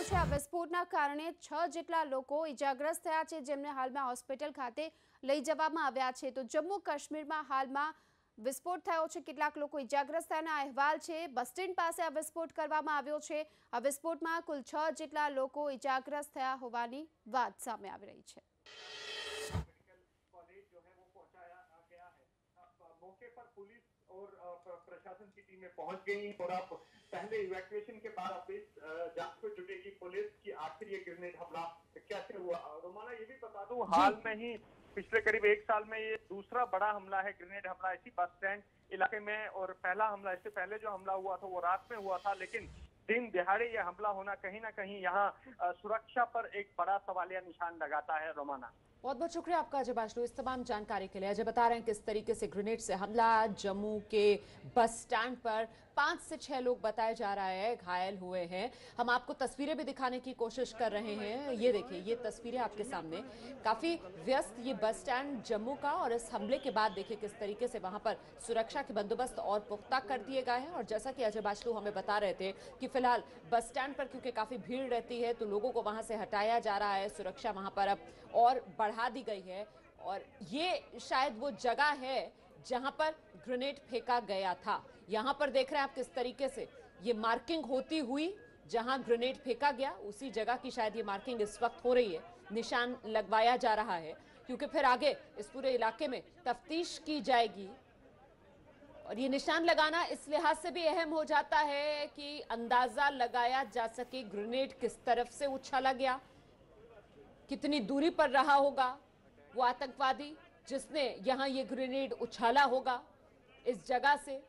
આવ્યું છે। આ વિસ્ફોટના કારણે 6 જેટલા લોકો ઇજાગ્રસ્ત થયા છે, જેમને હાલમાં હોસ્પિટલ ખાતે લઈ જવામાં આવ્યા છે। તો જમ્મુ કાશ્મીરમાં હાલમાં વિસ્ફોટ થયો છે, કેટલાક લોકો ઇજાગ્રસ્ત થયાના અહેવાલ છે। બસ સ્ટેન્ડ પાસે આ વિસ્ફોટ કરવામાં આવ્યો છે। આ વિસ્ફોટમાં કુલ 6 જેટલા લોકો ઇજાગ્રસ્ત થયા હોવાની વાત સામે આવી રહી છે। मौके पर पुलिस और प्रशासन की टीमें पहुंच गई और अब पहले इवैक्यूएशन के बाद अब इस जांच में जुटेगी पुलिस कि आखिर ये ग्रेनेड हमला कैसे हुआ। रोमाना ये भी बता दूं, हाल में ही पिछले करीब 1 साल में ये दूसरा बड़ा हमला है, ग्रेनेड हमला इसी बस स्टैंड इलाके में। और पहला हमला, इससे पहले जो हमला हुआ था वो रात में हुआ था, लेकिन दिन दिहाड़े ये हमला होना कहीं ना कहीं यहाँ सुरक्षा पर एक बड़ा सवालिया निशान लगाता है। रोमाना, बहुत बहुत शुक्रिया आपका अजय बाशलू इस तमाम जानकारी के लिए। अजय बता रहे हैं किस तरीके से ग्रेनेड से हमला जम्मू के बस स्टैंड पर 5 से 6 लोग बताया जा रहा है घायल हुए हैं। हम आपको तस्वीरें भी दिखाने की कोशिश कर रहे हैं। ये देखिए, ये तस्वीरें आपके सामने, काफी व्यस्त ये बस स्टैंड जम्मू का। और इस हमले के बाद देखिए किस तरीके से वहां पर सुरक्षा के बंदोबस्त और पुख्ता कर दिए गए हैं। और जैसा कि अजय बाशलू हमें बता रहे थे कि फिलहाल बस स्टैंड पर क्योंकि काफी भीड़ रहती है तो लोगों को वहां से हटाया जा रहा है, सुरक्षा वहां पर अब और बढ़ा दी गई है। और ये शायद वो जगह है जहां पर ग्रेनेड फेंका गया था। यहां पर देख रहे हैं आप किस तरीके से ये मार्किंग होती हुई, जहां ग्रेनेड फेंका गया उसी जगह की शायद ये मार्किंग इस वक्त हो रही है, निशान लगवाया जा रहा है, क्योंकि फिर आगे इस पूरे इलाके में तफ्तीश की जाएगी। और ये निशान लगाना इस लिहाज से भी अहम हो जाता है कि अंदाजा लगाया जा सके ग्रेनेड किस तरफ से उछाला गया, कितनी दूरी पर रहा होगा वो आतंकवादी जिसने यहां ये ग्रेनेड उछाला होगा इस जगह से।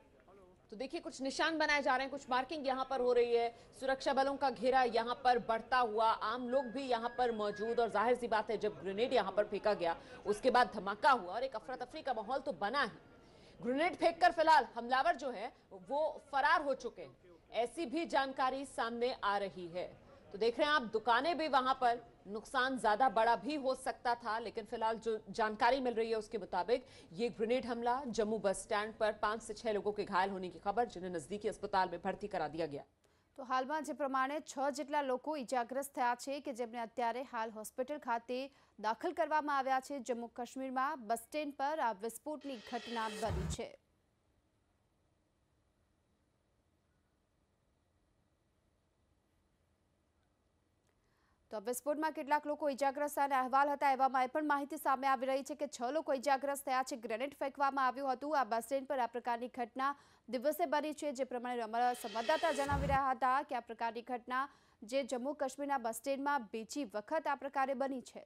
तो देखिए कुछ निशान बनाए जा रहे हैं, कुछ मार्किंग यहां पर हो रही है, सुरक्षा बलों का घेरा यहां पर बढ़ता हुआ, आम लोग भी यहां पर मौजूद। और जाहिर सी बात है जब ग्रेनेड यहां पर फेंका गया उसके बाद धमाका हुआ और एक अफरा तफरी का माहौल तो बना है। ग्रेनेड फेंककर फिलहाल हमलावर जो है वो फरार हो चुके हैं, ऐसी भी जानकारी सामने आ रही है। तो देख रहे हैं आप, दुकानें भी वहां पर, नुकसान ज्यादा बड़ा भी हो सकता था, लेकिन फिलहाल जो जानकारी मिल रही है उसके मुताबिक ये ग्रेनेड हमला जम्मू बस स्टैंड पर 5 से 6 लोगों के घायल होने की खबर, जिन्हें नजदीकी अस्पताल में भर्ती करा दिया गया। तो हालમાં જે પ્રમાણે 6 જેટલા લોકો ઇજાગ્રસ્ત થયા છે કે જેમને અત્યારે હાલ હોસ્પિટલ ખાતે દાખલ કરવામાં આવ્યા છે। જમ્મુ કાશ્મીરમાં બસ સ્ટેન્ડ પર આ વિસ્ફોટની ઘટના બની છે। તો વિસ્ફોટમાં કેટલાક લોકો ઇજાગ્રસ્ત થયાના અહેવાલ હતા, એવામાં એ પણ માહિતી સામે આવી રહી છે કે 6 લોકો ઇજાગ્રસ્ત થયા છે। ગ્રેનેડ ફેંકવામાં આવ્યું હતું। આ બસ સ્ટેન્ડ પર આ પ્રકારની ઘટના દિવસે બની છે, જે પ્રમાણે અમારા સંવાદદાતા જણાવી રહ્યા હતા કે આ પ્રકારની ઘટના જે જમ્મુ કાશ્મીરના બસ સ્ટેન્ડમાં બીજી વખત આ પ્રકારે બની છે।